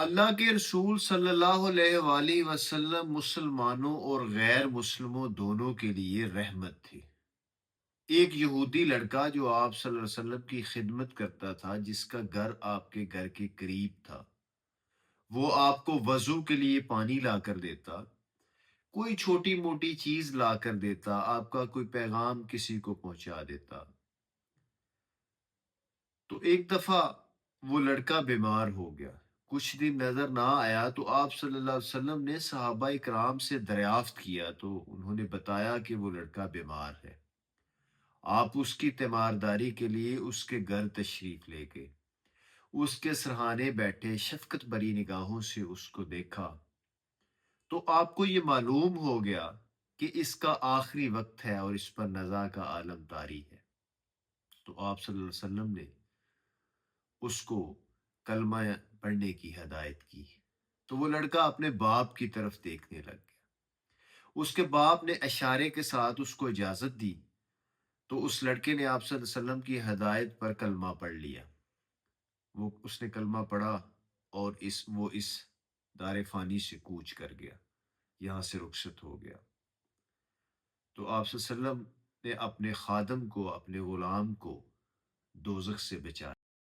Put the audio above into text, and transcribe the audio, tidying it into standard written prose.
اللہ کے رسول صلی اللہ علیہ وآلہ وسلم مسلمانوں اور غیر مسلموں دونوں کے لیے رحمت تھی۔ ایک یہودی لڑکا جو آپ صلی اللہ علیہ وسلم کی خدمت کرتا تھا، جس کا گھر آپ کے گھر کے قریب تھا، وہ آپ کو وضو کے لیے پانی لا کر دیتا، کوئی چھوٹی موٹی چیز لا کر دیتا، آپ کا کوئی پیغام کسی کو پہنچا دیتا۔ تو ایک دفعہ وہ لڑکا بیمار ہو گیا، کچھ دن نظر نہ آیا، تو آپ صلی اللہ علیہ وسلم نے صحابہ کرام سے دریافت کیا تو انہوں نے بتایا کہ وہ لڑکا بیمار ہے۔ آپ اس کی تیمارداری کے لیے اس کے گھر تشریف لے گئے، اس کے سرہانے بیٹھے، شفقت بری نگاہوں سے اس کو دیکھا، تو آپ کو یہ معلوم ہو گیا کہ اس کا آخری وقت ہے اور اس پر نزا کا عالم طاری ہے۔ تو آپ صلی اللہ علیہ وسلم نے اس کو کلمہ پڑھنے کی ہدایت کی، تو وہ لڑکا اپنے باپ کی طرف دیکھنے لگ گیا۔ اس کے باپ نے اشارے کے ساتھ اس کو اجازت دی، تو اس لڑکے نے آپ صلی اللہ علیہ وسلم کی ہدایت پر کلمہ پڑھ لیا۔ اس نے کلمہ پڑھا اور اس دار فانی سے کوچ کر گیا، یہاں سے رخصت ہو گیا۔ تو آپ صلی اللہ علیہ وسلم نے اپنے خادم کو، اپنے غلام کو دوزخ سے بچا